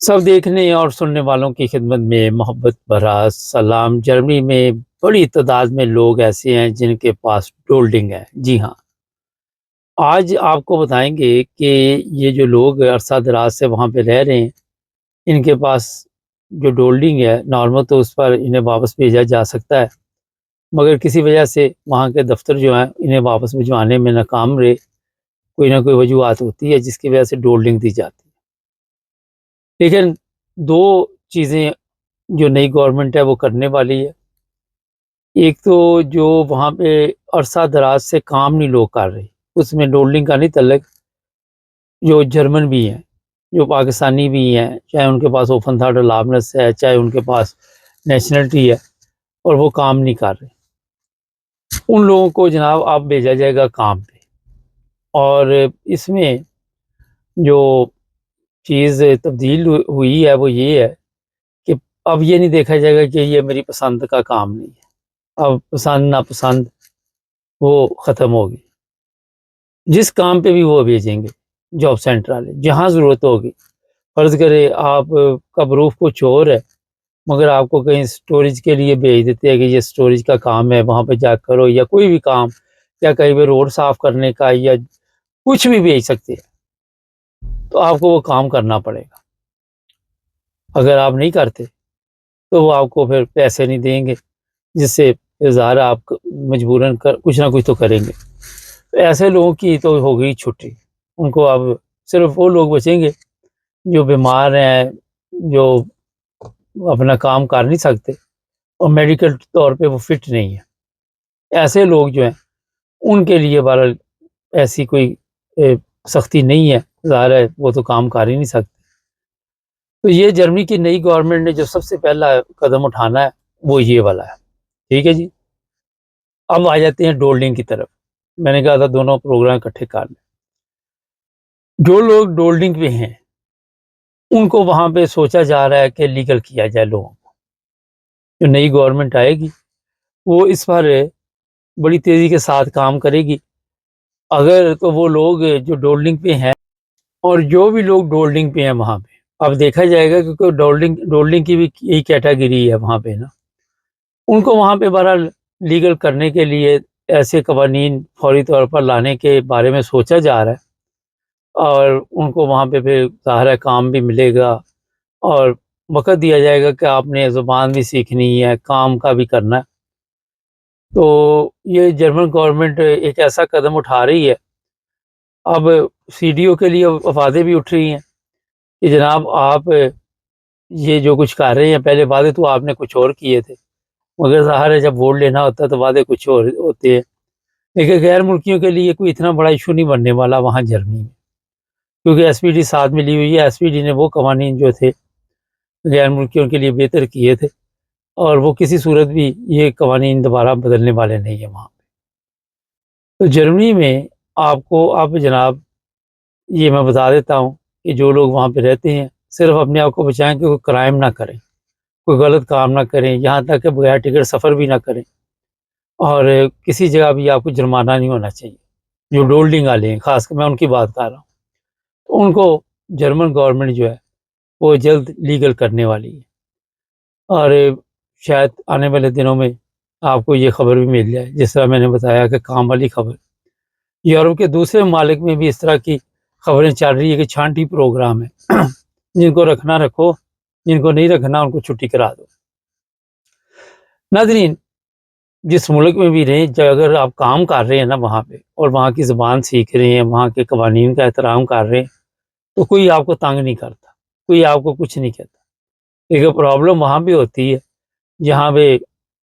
सब देखने और सुनने वालों की खिदमत में मोहब्बत भरा सलाम। जर्मनी में बड़ी तादाद में लोग ऐसे हैं जिनके पास डोल्डिंग है। जी हाँ, आज आपको बताएंगे कि ये जो लोग अरसा दराज से वहाँ पे रह रहे हैं, इनके पास जो डोल्डिंग है नॉर्मल तो उस पर इन्हें वापस भेजा जा सकता है, मगर किसी वजह से वहाँ के दफ्तर जो हैं इन्हें वापस भिजवाने में नाकाम रहे। कोई ना कोई वजूहत होती है जिसकी वजह से डोल्डिंग दी जाती है। लेकिन दो चीज़ें जो नई गवर्नमेंट है वो करने वाली है। एक तो जो वहाँ पे अरसा दराज से काम नहीं लोग कर रहे, उसमें डोल्डिंग का नहीं तल्लक, जो जर्मन भी हैं, जो पाकिस्तानी भी हैं, चाहे उनके पास ओपन थाट अलावनेस है, चाहे उनके पास नेशनलिटी है और वो काम नहीं कर रहे, उन लोगों को जनाब अब भेजा जाएगा काम पे। और इसमें जो चीज़ तब्दील हुई है वो ये है कि अब ये नहीं देखा जाएगा कि ये मेरी पसंद का काम नहीं है। अब पसंद नापसंद वो ख़त्म होगी। जिस काम पे भी वो भेजेंगे जॉब सेंटर वाले, जहाँ ज़रूरत होगी। फ़र्ज़ करें आप का प्रूफ कुछ और है, मगर आपको कहीं स्टोरेज के लिए भेज देते हैं कि ये स्टोरेज का काम है, वहाँ पे जा करो, या कोई भी काम, या कहीं पे रोड साफ़ करने का, या कुछ भी भेज सकते हैं, तो आपको वो काम करना पड़ेगा। अगर आप नहीं करते तो वो आपको फिर पैसे नहीं देंगे, जिससे ज़ाहिर है आप मजबूरन कर कुछ ना कुछ तो करेंगे। तो ऐसे लोगों की तो हो गई छुट्टी। उनको अब सिर्फ वो लोग बचेंगे जो बीमार हैं, जो अपना काम कर नहीं सकते और मेडिकल तौर पे वो फिट नहीं है। ऐसे लोग जो हैं उनके लिए बहरहाल ऐसी कोई सख्ती नहीं है। ज़ाहिर है वो तो काम कर ही नहीं सकते। तो ये जर्मनी की नई गवर्नमेंट ने जो सबसे पहला कदम उठाना है वो ये वाला है। ठीक है जी। अब आ जाते हैं डोल्डिंग की तरफ। मैंने कहा था दोनों प्रोग्राम इकट्ठे कर लें। जो लोग डोल्डिंग पे हैं उनको वहाँ पे सोचा जा रहा है कि लीगल किया जाए लोगों को। जो नई गवर्नमेंट आएगी वो इस पर बड़ी तेज़ी के साथ काम करेगी। अगर तो वो लोग जो डोल्डिंग पे हैं, और जो भी लोग डोल्डिंग पे हैं वहाँ पे, अब देखा जाएगा क्योंकि डोल्डिंग डोल्डिंग की भी यही कैटेगरी है वहाँ पे ना, उनको वहाँ पे बहरहाल लीगल करने के लिए ऐसे कवानीन फौरी तौर पर लाने के बारे में सोचा जा रहा है। और उनको वहाँ पे फिर ज़ाहिर है काम भी मिलेगा और वक़्त दिया जाएगा कि आपने ज़ुबान भी सीखनी है, काम का भी करना है। तो ये जर्मन गवर्नमेंट एक ऐसा कदम उठा रही है। अब सीडीओ के लिए अफ़वादें भी उठ रही हैं कि जनाब आप ये जो कुछ कर रहे हैं, पहले वादे तो आपने कुछ और किए थे, मगर ज़ाहिर है जब वोट लेना होता है तो वादे कुछ और होते हैं। लेकिन गैर मुल्कियों के लिए कोई इतना बड़ा इशू नहीं बनने वाला वहाँ जर्मनी में, क्योंकि एसपीडी साथ मिली हुई है। एसपीडी ने वो कवानीन जो थे गैर मुल्कियों के लिए बेहतर किए थे, और वो किसी सूरत भी ये कवानीन दोबारा बदलने वाले नहीं है वहाँ। तो जर्मनी में आपको अब जनाब ये मैं बता देता हूँ कि जो लोग वहाँ पे रहते हैं सिर्फ अपने आप को बचाएं कि कोई क्राइम ना करें, कोई गलत काम ना करें, यहाँ तक कि बगैर टिकट सफ़र भी ना करें, और किसी जगह भी आपको जुर्माना नहीं होना चाहिए। जो डोल्डिंग वाले हैं खासकर मैं उनकी बात कर रहा हूँ, तो उनको जर्मन गवर्नमेंट जो है वो जल्द लीगल करने वाली है। और शायद आने वाले दिनों में आपको ये खबर भी मिल जाए, जिस तरह मैंने बताया कि काम वाली खबर। यूरोप के दूसरे ममालिक में भी इस तरह की खबरें चल रही है कि छांटी प्रोग्राम है। जिनको रखना रखो, जिनको नहीं रखना उनको छुट्टी करा दो। नाज़रीन, जिस मुल्क में भी रहें, अगर आप काम कर रहे हैं ना वहाँ पे, और वहाँ की ज़ुबान सीख रहे हैं, वहाँ के कवानीन का एहतराम कर रहे हैं, तो कोई आपको तंग नहीं करता, कोई आपको कुछ नहीं कहता। लेकिन प्रॉब्लम वहाँ भी होती है जहाँ पे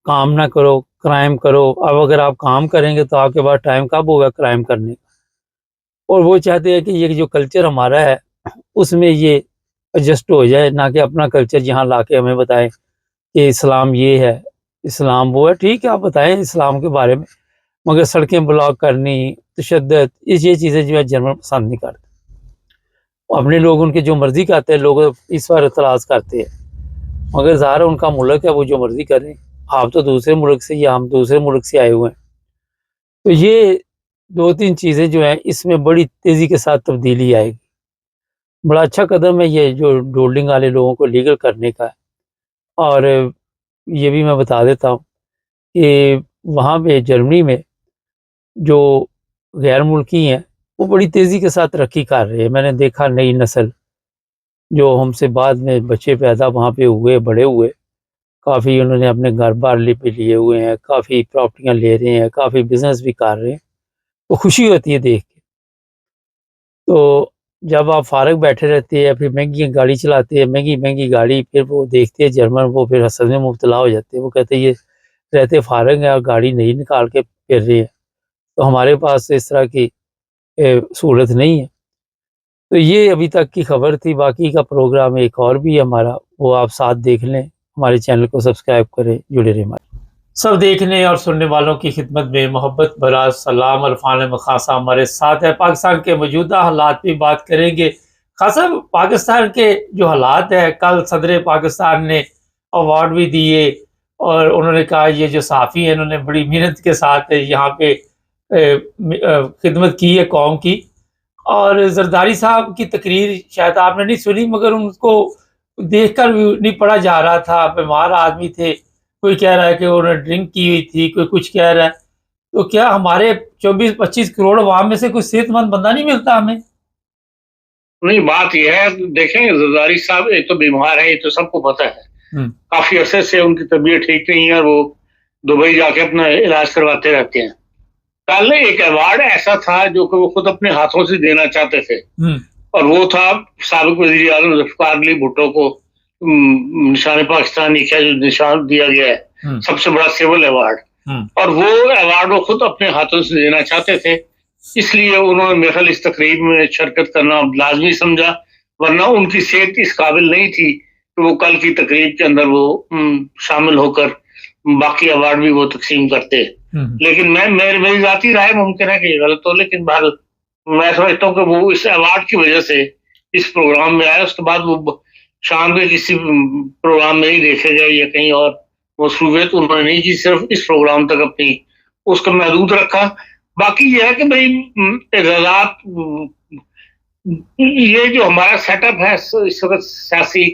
काम ना करो, क्राइम करो। अब अगर आप काम करेंगे तो आपके पास टाइम कब होगा क्राइम करने का? और वो चाहते हैं कि ये जो कल्चर हमारा है उसमें ये एडजस्ट हो जाए, ना कि अपना कल्चर यहाँ लाके हमें बताएं कि इस्लाम ये है, इस्लाम वो है। ठीक है, आप बताएं इस्लाम के बारे में, मगर सड़कें ब्लॉक करनी, तशद्दुद, ये चीज़ें जो है जर्मन पसंद नहीं करते। अपने लोग उनके जो मर्ज़ी करते हैं, लोग इस पर एतराज़ करते हैं, मगर ज़ाहिर है उनका मुल्क है, वो जो मर्ज़ी करें। आप तो दूसरे मुल्क से या हम दूसरे मुल्क से आए हुए हैं। तो ये 2-3 चीज़ें जो हैं इसमें बड़ी तेज़ी के साथ तब्दीली आएगी। बड़ा अच्छा कदम है ये जो डोल्डिंग वाले लोगों को लीगल करने का है। और ये भी मैं बता देता हूँ कि वहाँ पे जर्मनी में जो गैर मुल्की हैं, वो बड़ी तेज़ी के साथ तरक्की कर रहे हैं। मैंने देखा नई नस्ल जो हमसे बाद में बच्चे पैदा वहाँ पे हुए, बड़े हुए, काफ़ी उन्होंने अपने घर-बार भी लिए हुए हैं, काफ़ी प्रॉपर्टियाँ ले रहे हैं, काफ़ी बिज़नेस भी कर रहे हैं। तो खुशी होती है देख के। तो जब आप फ़ारग बैठे रहते हैं, फिर महँगी गाड़ी चलाते हैं, महँगी-महँगी गाड़ी, फिर वो देखते हैं जर्मन, वो फिर हसद में मुब्तला हो जाते हैं। वो कहते हैं ये रहते फ़ारग हैं और गाड़ी नई निकाल के फिर रहे हैं। तो हमारे पास तो इस तरह की सहूलत नहीं है। तो ये अभी तक की खबर थी, बाकी का प्रोग्राम एक और भी है हमारा, वो आप साथ देख लें। हमारे चैनल को सब्सक्राइब करें, जुड़े रहें हमारे। सब देखने और सुनने वालों की खिदमत में मोहब्बत भरा सलाम अरफान खासा हमारे साथ है। पाकिस्तान के मौजूदा हालात पे बात करेंगे। खासा पाकिस्तान के जो हालात है, कल सदर पाकिस्तान ने अवार्ड भी दिए और उन्होंने कहा ये जो सहाफ़ी हैं इन्होंने बड़ी मेहनत के साथ यहाँ पे खिदमत की है कौम की। और ज़रदारी साहब की तकरीर शायद आपने नहीं सुनी, मगर उनको देखकर भी नहीं पढ़ा जा रहा था, बीमार आदमी थे। कोई कह रहा है कि उन्होंने ड्रिंक की हुई थी, कोई कुछ कह रहा है। तो क्या हमारे 24-25 करोड़ अवाम में से कोई सेहतमंद बंदा नहीं मिलता हमें? नहीं, बात यह है, देखें जरदारी साहब एक तो बीमार है, ये तो सबको पता है। काफी अरसे से उनकी तबीयत ठीक नहीं है और वो दुबई जाके अपना इलाज करवाते रहते हैं। कल एक अवार्ड ऐसा था जो कि वो खुद अपने हाथों से देना चाहते थे और वो था साबिक वज़ीर आज़म ज़ुल्फ़िकार अली भुट्टो को निशान पाकिस्तान का जो निशान दिया गया है, सबसे बड़ा सिविल अवार्ड, और वो अवार्ड वो खुद अपने हाथों से देना चाहते थे। इसलिए उन्होंने मेरे ख्याल इस तकरीब में शिरकत करना लाजमी समझा, वरना उनकी सेहत इस काबिल नहीं थी कि वो कल की तकरीब के अंदर वो शामिल होकर बाकी अवार्ड भी वो तकसीम करते। लेकिन मेरी जाती राय मुमकिन है कि ये गलत हो, लेकिन बहरहाल मैं समझता हूँ कि वो इस अवार्ड की वजह से इस प्रोग्राम में आए। उसके बाद वो शाम के किसी प्रोग्राम में ही देखे गए या कहीं और मसरूफियत उन्होंने नहीं की, सिर्फ इस प्रोग्राम तक अपनी उसको महदूद रखा। बाकी ये है कि भाई एजाजात, ये जो हमारा सेटअप है इस वक्त सियासी,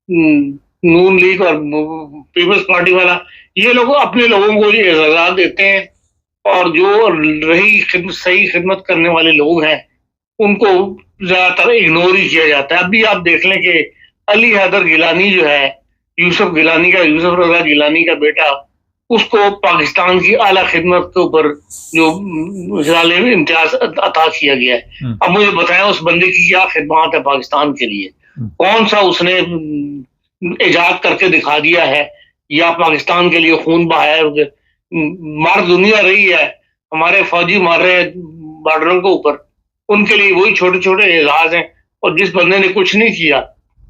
नून लीग और पीपल्स पार्टी वाला, ये लोग अपने लोगों को ये एजाजात देते हैं और जो रही सही खिदमत करने वाले लोग हैं उनको ज्यादातर इग्नोर ही किया जाता है। अभी आप देख लें कि अली हैदर गिलानी जो है, यूसुफ रजा गिलानी का बेटा, उसको पाकिस्तान की आला खिदमत के ऊपर जो इम्तियाज अता किया गया है। अब मुझे बताएं उस बंदे की क्या खिदमत है पाकिस्तान के लिए, कौन सा उसने इजाद करके दिखा दिया है या पाकिस्तान के लिए खून बहाया है। मार दुनिया रही है, हमारे फौजी मार रहे हैं बॉर्डरों के ऊपर, उनके लिए वही छोटे छोटे एजाज हैं। और जिस बंदे ने कुछ नहीं किया,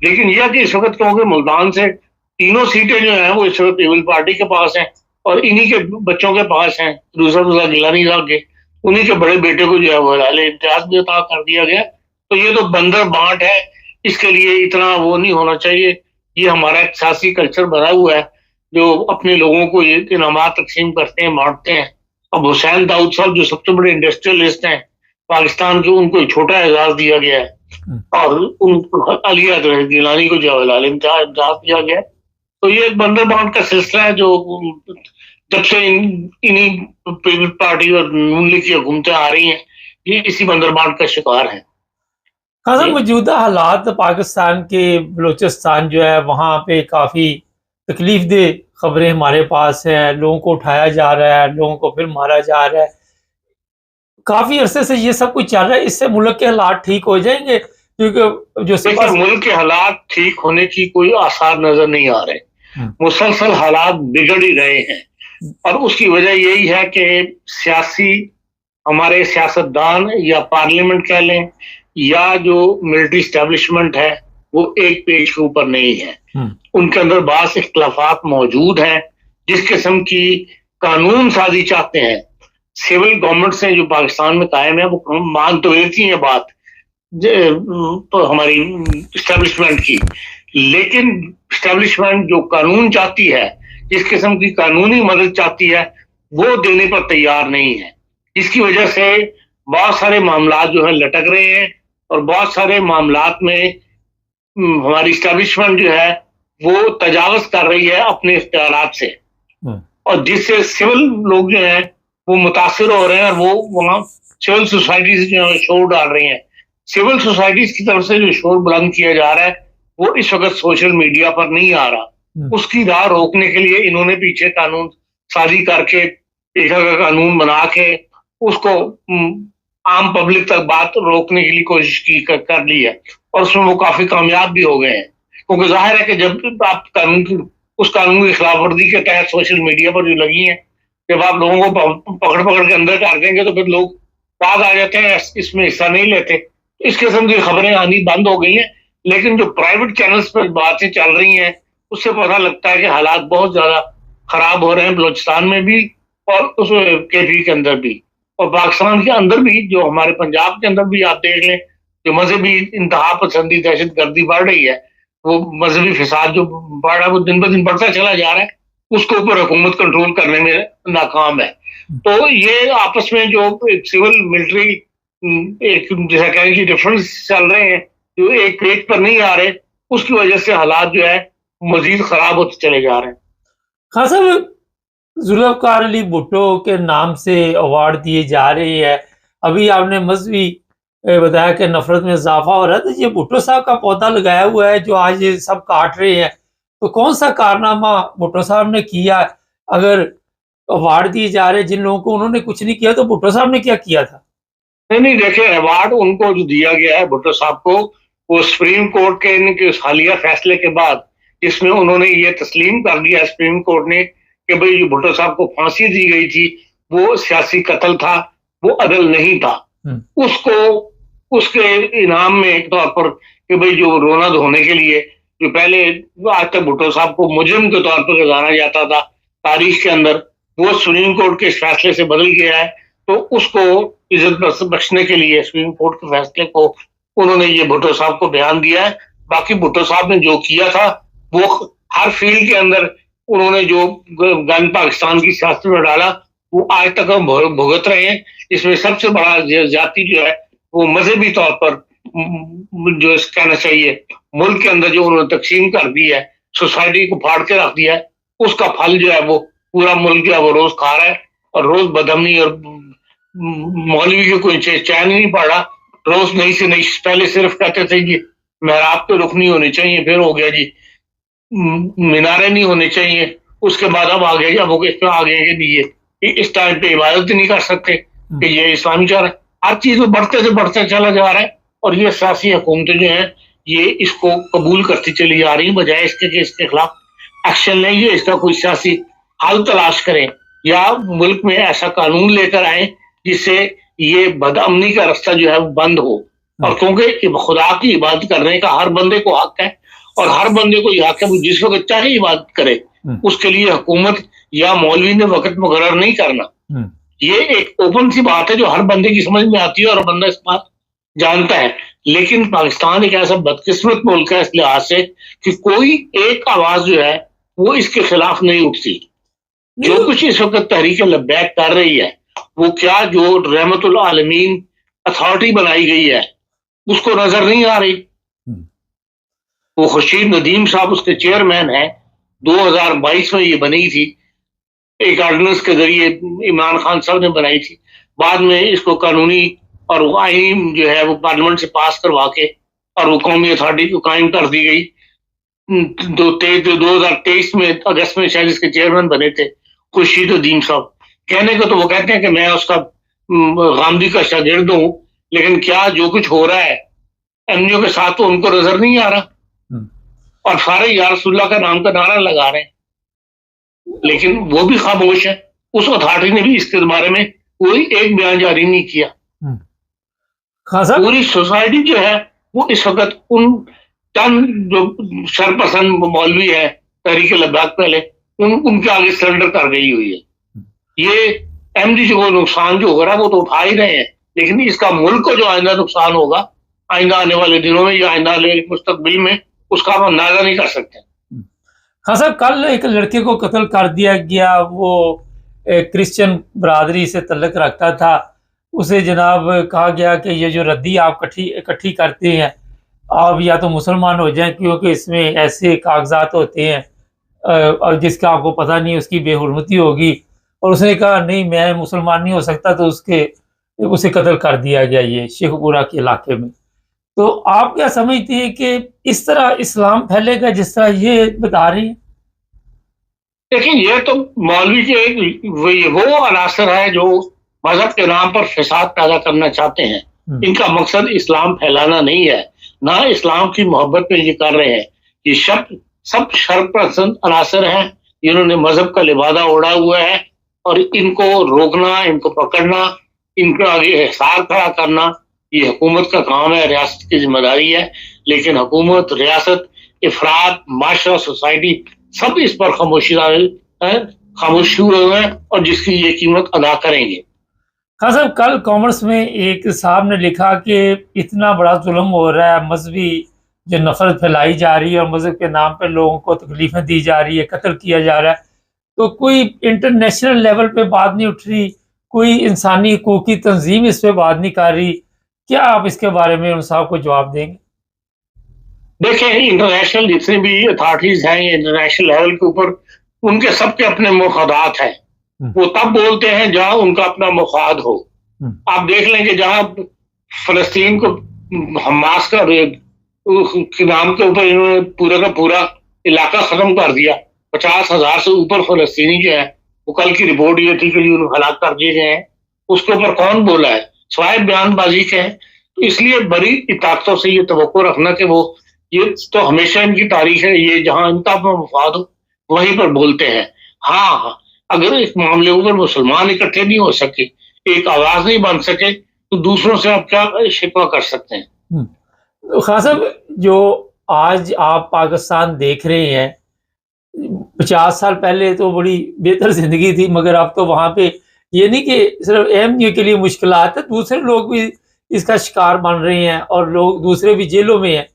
लेकिन यह कि इस वक्त क्योंकि मुल्तान से तीनों सीटें जो हैं वो इस वक्त पीपल पार्टी के पास हैं और इन्हीं के बच्चों के पास हैं, दूसरा गिलानी साहब के, उन्हीं के बड़े बेटे को जो है वो इम्तियाज भी अता कर दिया गया। तो ये तो बंदर बांट है, इसके लिए इतना वो नहीं होना चाहिए। ये हमारा एक सियासी कल्चर बना हुआ है जो अपने लोगों को ये इनामात तकसीम करते हैं, बांटते हैं। अब हुसैन दाऊद साहब जो सबसे बड़े इंडस्ट्रियलिस्ट हैं पाकिस्तान के, उनको एक छोटा एजाज दिया गया है और उनको अली गिलानी को जो इम्तियाज दिया गया है। तो ये एक बंदर बांट का सिलसिला है जो जब से इन्हीं पीपल्स पार्टी और नून लीग की हुकूमतें आ रही हैं, ये इसी बंदर बांट का शिकार है। खासा मौजूदा हालात पाकिस्तान के बलूचिस्तान जो है वहाँ पे काफ़ी तकलीफ दे खबरें हमारे पास हैं। लोगों को उठाया जा रहा है, लोगों को फिर मारा जा रहा है। काफ़ी अरसे से ये सब कुछ चल रहा है। इससे मुल्क के हालात ठीक हो जाएंगे? क्योंकि जो मुल्क के हालात ठीक होने की कोई आसार नजर नहीं आ रहे। मुसलसल हालात बिगड़ ही रहे हैं और उसकी वजह यही है कि सियासी, हमारे सियासतदान या पार्लियामेंट कह लें या जो मिलिट्री स्टैब्लिशमेंट है, वो एक पेज के ऊपर नहीं है। उनके अंदर बास इख्तलाफात मौजूद हैं। जिस किस्म की कानून साजी चाहते हैं सिविल गवर्नमेंट से जो पाकिस्तान में कायम है, वो मान तो लेती है बात तो हमारी स्टैब्लिशमेंट की, लेकिन स्टैब्लिशमेंट जो कानून चाहती है, जिस किस्म की कानूनी मदद चाहती है, वो देने पर तैयार नहीं है। इसकी वजह से बहुत सारे मामला जो है लटक रहे हैं और बहुत सारे मामलात में हमारी इस्टेब्लिशमेंट जो है वो तजावज कर रही है अपने इख्तियारात से, और जिससे सिविल लोग जो हैं वो मुतासिर हो रहे हैं, और वो वहाँ सिविल सोसाइटीज जो है शोर डाल रही हैं। सिविल सोसाइटीज की तरफ से जो शोर बुलंद किया जा रहा है वो इस वक्त सोशल मीडिया पर नहीं आ रहा। उसकी राह रोकने के लिए इन्होंने पीछे कानून साजी करके एक कानून बना के उसको आम पब्लिक तक बात रोकने के लिए कोशिश की कर ली है, और उसमें वो काफी कामयाब भी हो गए हैं। क्योंकि जाहिर है कि जब आप उस कानून की खिलाफ वर्जी के तहत सोशल मीडिया पर जो लगी है, जब आप लोगों को पकड़ पकड़ के अंदर कर देंगे तो फिर लोग बाज आ जाते हैं, इसमें हिस्सा नहीं लेते। इस किस्म की खबरें आनी बंद हो गई हैं। लेकिन जो प्राइवेट चैनल्स पर बातें चल रही हैं उससे पता लगता है कि हालात बहुत ज्यादा खराब हो रहे हैं बलूचिस्तान में भी, और उस केपी के अंदर भी, और पाकिस्तान के अंदर भी। जो हमारे पंजाब के अंदर भी आप देख लें, जो मजहबी इंतहा पसंदी दहशत गर्दी बढ़ रही है, वो मजहबी फिसाद जो बढ़ रहा है वो दिन ब दिन बढ़ता चला जा रहा है, उसके ऊपर हुकूमत कंट्रोल करने में नाकाम है। तो ये आपस में जो सिविल मिलिट्री एक जैसा कहें कि डिफरेंस चल रहे हैं, जो एक पेज पर नहीं आ रहे, उसकी वजह से हालात जो है मजीद खराब होते चले जा रहे हैं। खान साहब, जुल्फ़िकार अली भुट्टो के नाम से अवार्ड दिए जा रहे हैं। अभी आपने मजहबी बताया कि नफरत में इजाफा हो रहा है, तो ये भुट्टो साहब का पौधा लगाया हुआ है जो आज ये सब काट रहे हैं, तो कौन सा कारनामा भुट्टो साहब ने किया? अगर अवार्ड दिए जा रहे हैं जिन लोगों को, उन्होंने कुछ नहीं किया, तो भुट्टो साहब ने क्या किया था? नहीं, देखिए, अवार्ड उनको जो दिया गया है भुट्टो साहब को, वो सुप्रीम कोर्ट के इनके हालिया फैसले के बाद, जिसमें उन्होंने ये तस्लीम कर दिया सुप्रीम कोर्ट ने कि भाई जो भुट्टो साहब को फांसी दी गई थी वो सियासी कत्ल था, वो अदल नहीं था। उसको उसके इनाम में तौर पर कि भाई जो रोना धोने के लिए, जो पहले आज तक भुट्टो साहब को मुजरिम के तौर पर जाना जाता था तारीख के अंदर, वो सुप्रीम कोर्ट के फैसले से बदल गया है। तो उसको इज्जत बख्शने के लिए सुप्रीम कोर्ट के फैसले को उन्होंने ये भुट्टो साहब को बयान दिया है। बाकी भुट्टो साहब ने जो किया था वो हर फील्ड के अंदर उन्होंने जो गन पाकिस्तान की सियासत में डाला वो आज तक हम भुगत रहे हैं। इसमें सबसे बड़ा जाति जो है वो मजहबी तौर पर जो कहना चाहिए मुल्क के अंदर जो उन्होंने तकसीम कर दी है, सोसाइटी को फाड़ के रख दिया है, उसका फल जो है वो पूरा मुल्क जो है वो रोज खा रहा है। और रोज बदअमनी और मौलवी की कोई चैन नहीं पड़ रहा। रोज नई से नई, पहले सिर्फ कहते थे जी मेहराब पे रुख नहीं होनी चाहिए, फिर हो गया जी मीनारे नहीं होने चाहिए, उसके बाद अब आ गया जी अब इस पे आ गए कि ये इस टाइम पे इबादत नहीं कर सकते कि ये इस्लामी चाह रहा है। हर चीज में बढ़ते से बढ़ते चला जा रहा है, और ये सियासी हुकूमतें जो हैं ये इसको कबूल करती चली जा रही है, बजाय इसके कि इसके खिलाफ एक्शन लें, ये इसका कोई सियासी हल तलाश करें, या मुल्क में ऐसा कानून लेकर आए जिससे ये बदअमनी का रास्ता जो है वो बंद हो। और क्योंकि खुदा की इबादत करने का हर बंदे को हक है, और हर बंदे को यह हक है वो जिस वक्त चाहे इबादत करे, उसके लिए हुकूमत या मौलवी ने वक्त मुकर्रर नहीं करना। ये एक ओपन सी बात है जो हर बंदे की समझ में आती है और बंदा इस बात जानता है। लेकिन पाकिस्तान एक ऐसा बदकिस्मत मुल्क है इस लिहाज से कि कोई एक आवाज जो है वो इसके खिलाफ नहीं उठती। जो कुछ इस वक्त तहरीक लब्बैक कर रही है वो क्या जो रहमतुल आलमीन अथॉरिटी बनाई गई है उसको नजर नहीं आ रही। वो खुर्शीद नदीम साहब उसके चेयरमैन है, 2022 में ये बनी थी, एक ऑर्डिनेंस के जरिए इमरान खान साहब ने बनाई थी। बाद में इसको कानूनी और आईनी जो है वो पार्लियामेंट से पास करवा के और वो कौमी अथॉरिटी को कायम कर दी गई। 2023 में अगस्त में शायद इसके चेयरमैन बने थे खुर्शीद नदीम साहब। कहने को तो वो कहते हैं कि मैं उसका गांधी का शागिर्द हूँ, लेकिन क्या जो कुछ हो रहा है एमओ के साथ तो उनको नजर नहीं आ रहा, और सारे या रसूलुल्लाह का नाम का नारा लगा रहे हैं, लेकिन वो भी खामोश है। उस अथॉरिटी ने भी इसके बारे में कोई एक बयान जारी नहीं किया। पूरी सोसाइटी जो है वो इस वक्त उन चंद जो सरपसंद मौलवी है तहरीक लद्दाख पहले उनके आगे सरेंडर कर गई हुई है। ये एमडी को नुकसान जो हो रहा है वो तो उठा ही रहे हैं, लेकिन इसका मुल्क को जो आइंदा नुकसान होगा आइंदा आने वाले दिनों में या आइंदा आने मुस्तकबिल में उसका हम अंदाजा नहीं कर सकते। हाँ साहब, कल एक लड़के को कत्ल कर दिया गया, वो क्रिश्चियन बरादरी से तल्लक रखता था। उसे जनाब कहा गया कि ये जो रद्दी आप इकट्ठी करते हैं, आप या तो मुसलमान हो जाएँ क्योंकि इसमें ऐसे कागज़ात होते हैं और जिसका आपको पता नहीं उसकी बेहुरमती होगी। और उसने कहा नहीं मैं मुसलमान नहीं हो सकता, तो उसे कत्ल कर दिया गया ये शेखपुरा के इलाके में। तो आप क्या समझते हैं कि इस तरह इस्लाम फैलेगा जिस तरह ये बता रही हैं? देखिए, ये तो मौलवी के एक वो अनासर है जो मज़हब के नाम पर फ़साद पैदा करना चाहते हैं। इनका मकसद इस्लाम फैलाना नहीं है, ना इस्लाम की मोहब्बत में ये कर रहे हैं। ये सब शरपसंद अनासर हैं, जिन्होंने मज़हब का लिबादा ओढ़ा हुआ है और इनको रोकना, इनको पकड़ना, इनके आगे हिसार खड़ा करना, ये हुकूमत का काम है, रियासत की ज़िम्मेदारी है। लेकिन हुकूमत, रियासत, अफ़राद, माशरा, सोसाइटी सब इस पर खामोश हुए हैं और जिसकी ये कीमत अदा करेंगे। हाँ साहब, कल कॉमर्स में एक साहब ने लिखा कि इतना बड़ा जुल्म हो रहा है, मजहबी जो नफरत फैलाई जा रही है और मजहब के नाम पे लोगों को तकलीफें दी जा रही है, कत्ल किया जा रहा है, तो कोई इंटरनेशनल लेवल पे बात नहीं उठ रही, कोई इंसानी हकूक की तंजीम इस पे बात नहीं कर रही। क्या आप इसके बारे में उन साहब को जवाब देंगे? देखिए, इंटरनेशनल जितनी भी अथॉरिटीज हैं इंटरनेशनल लेवल के ऊपर, उनके सबके अपने मुफादात हैं। वो तब बोलते हैं जहां उनका अपना मुफाद हो। आप देख लेंगे जहां फलस्तीन को हमास का के नाम के ऊपर इन्होंने पूरा का पूरा इलाका खत्म कर दिया, 50,000 से ऊपर फलस्तीनी जो है, वो कल की रिपोर्ट ये थी कि उन्हें हलाक कर दिए गए हैं। उसके ऊपर कौन बोला है? स्वाय बयानबाजी के हैं। तो इसलिए बड़ी ताकतों से ये तवक्को रखना कि वो, ये तो हमेशा इनकी तारीख है, ये जहां इनका अपना मफाद हो वहीं पर बोलते हैं। हाँ, अगर इस मामले पर मुसलमान इकट्ठे नहीं हो सके, एक आवाज नहीं बन सके, तो दूसरों से आप क्या शिकवा कर सकते हैं? तो खान साहब, जो आज आप पाकिस्तान देख रहे हैं, 50 साल पहले तो बड़ी बेहतर जिंदगी थी, मगर अब तो वहां पे ये नहीं कि सिर्फ एमयू के लिए मुश्किलात है, दूसरे लोग भी इसका शिकार बन रहे हैं और लोग दूसरे भी जेलों में हैं।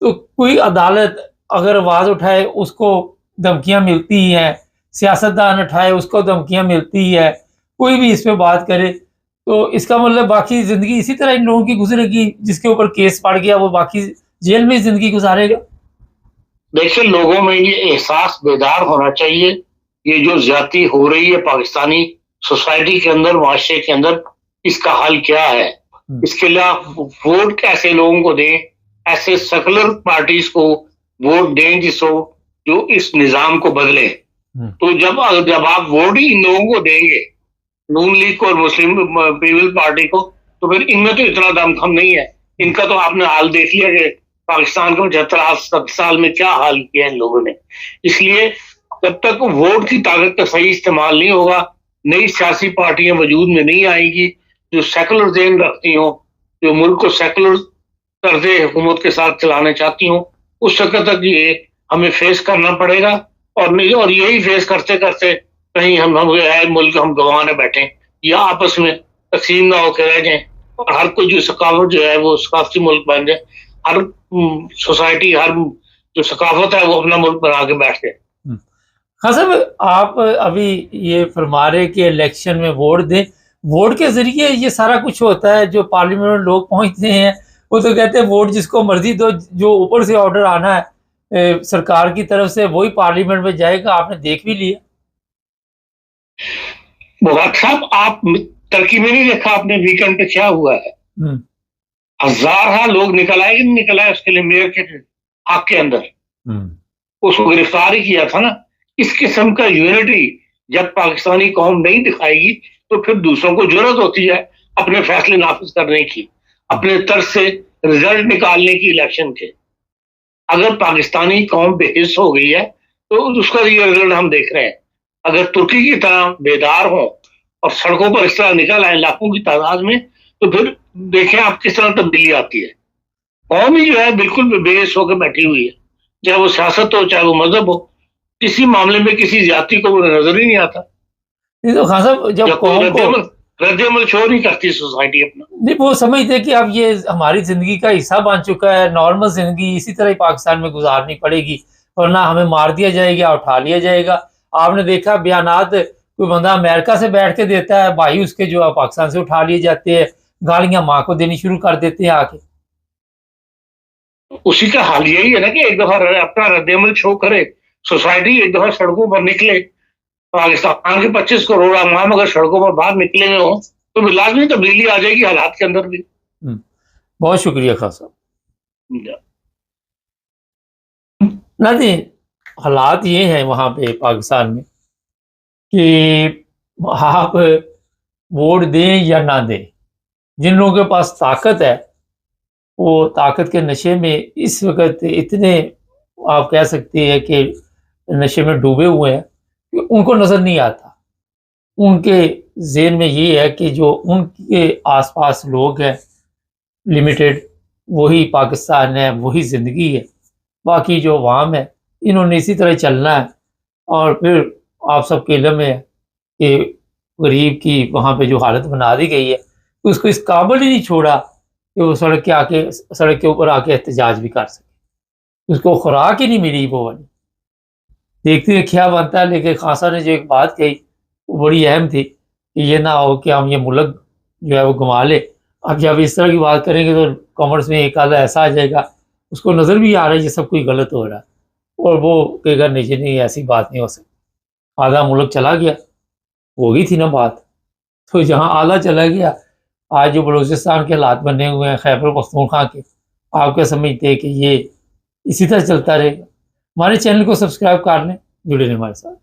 तो कोई अदालत अगर आवाज उठाए उसको धमकियां मिलती हैं, सियासतदान उठाए उसको धमकियां मिलती है, कोई भी इस पे बात करे, तो इसका मतलब बाकी जिंदगी इसी तरह इन लोगों की गुजरेगी, जिसके ऊपर केस पड़ गया वो बाकी जेल में जिंदगी गुजारेगा। देखिए, लोगों में ये एहसास बेदार होना चाहिए, ये जो ज्यादती हो रही है पाकिस्तानी सोसाइटी के अंदर, माशरे के अंदर, इसका हल क्या है? इसके लिए वोट कैसे लोगों को दें, ऐसे सेकुलर पार्टीज को वोट दें जो इस निजाम को बदले। तो जब आप वोट ही इन लोगों को देंगे, नून लीग को और मुस्लिम पीपल्स पार्टी को, तो फिर इनमें तो इतना दमखम नहीं है। इनका तो आपने हाल देख लिया कि पाकिस्तान को 75 साल में क्या हाल किया इन लोगों ने। इसलिए जब तक वोट की ताकत का सही इस्तेमाल नहीं होगा, नई सियासी पार्टियां वजूद में नहीं आएंगी जो सेकुलर ज़हन रखती हों, जो मुल्क को सेकुलर तर्ज हुकूमत के साथ चलाना चाहती हों, उस वक्त तक ये हमें फेस करना पड़ेगा। और यही फेस करते करते कहीं हम मुल्क हम गंवा न बैठे या आपस में तकसीम ना होकर रह जाएं और हर कोई जो सकाफत जो है वो सकाफती मुल्क बन जाए। हर सोसाइटी, हर जो सकाफत है वो अपना मुल्क बना के बैठ जाए। हाँ साहब, आप अभी ये फरमा रहे कि इलेक्शन में वोट दें, वोट के जरिए ये सारा कुछ होता है। जो पार्लियामेंट में लोग पहुंचते हैं वो तो कहते हैं वोट जिसको मर्जी दो, जो ऊपर से ऑर्डर आना है सरकार की तरफ से वही पार्लियामेंट में जाएगा। आपने देख भी लिया। मुबारक साहब, आप टर्की में नहीं देखा आपने वीकेंड पे क्या हुआ है? हजार लोग निकल आए कि नहीं निकल आए उसके लिए, मेयर के हक के अंदर उसको गिरफ्तार ही किया था ना। इस किस्म का यूनिटी जब पाकिस्तानी कौम नहीं दिखाएगी तो फिर दूसरों को जरूरत होती है अपने फैसले नाफिज करने की, अपने तरफ से रिजल्ट निकालने की इलेक्शन के। अगर पाकिस्तानी कौम बेहिस हो गई है तो उसका ये रिजल्ट हम देख रहे हैं। अगर तुर्की की तरह बेदार हो और सड़कों पर इस तरह निकल आए लाखों की तादाद में, तो फिर देखें आप किस तरह तब्दीली आती है। कौम ही जो है बिल्कुल बेहिस होकर बैठी हुई है, चाहे वो सियासत हो चाहे वो मजहब हो। किसी मामले में किसी जाति को नजर ही नहीं आता। नहीं तो खान साहब, जब कौम को रद्द-ए-अमल शो नहीं करती सोसाइटी अपना, नहीं वो समझते कि अब ये हमारी जिंदगी का हिस्सा बन चुका है, नॉर्मल जिंदगी इसी तरह ही पाकिस्तान में गुजारनी पड़ेगी, वरना हमें मार दिया जाएगा, उठा लिया जाएगा। आपने देखा बयानात कोई बंदा अमेरिका से बैठ के देता है, भाई उसके जो है पाकिस्तान से उठा लिए जाते हैं, गालियां माँ को देनी शुरू कर देते हैं आके। उसी का हाल यही है ना कि एक दफा अपना रद्देमल शो करे सोसाइटी, एक दफा सड़कों पर निकले। पाकिस्तान के 25 करोड़ अवाम अगर सड़कों पर बाहर निकले हुए हो तो लाजमी तब्दीली आ जाएगी हालात के अंदर भी। बहुत शुक्रिया खान साहब। नहीं, हालात ये हैं वहाँ पे पाकिस्तान में कि आप वोट दें या ना दें, जिन लोगों के पास ताकत है वो ताकत के नशे में इस वक्त इतने, आप कह सकते हैं कि नशे में डूबे हुए हैं कि उनको नज़र नहीं आता। उनके ज़हन में ये है कि जो उनके आसपास लोग हैं लिमिटेड, वही पाकिस्तान है, वही ज़िंदगी है। बाकी जो अवाम है इन्होंने इसी तरह चलना है। और फिर आप सबके इल्म में है कि गरीब की वहाँ पे जो हालत बना दी गई है, उसको इस काबिल ही नहीं छोड़ा कि वो सड़क के ऊपर आके एहतजाज भी कर सके। उसको खुराक ही नहीं मिली वो वाली। देखते हैं क्या बनता है। लेकिन खान साहब ने जो एक बात कही वो बड़ी अहम थी कि ये ना हो कि हम ये मुल्क जो है वो गंवा ले। अब जब इस तरह की बात करेंगे तो कॉमर्स में एक आधा ऐसा आ जाएगा, उसको नज़र भी आ रहा है ये सब कुछ गलत हो रहा है, और वो कहेगा नहीं नहीं ऐसी बात नहीं हो सकती। आधा मुल्क चला गया, हो गई थी ना बात। तो जहाँ आधा चला गया, आज जो बलूचिस्तान के हालात बने हुए हैं खैबर पख्तूनख्वा के, आप क्या समझते हैं कि ये इसी तरह चलता रहेगा? हमारे चैनल को सब्सक्राइब कर लें, जुड़े रहें हमारे साथ।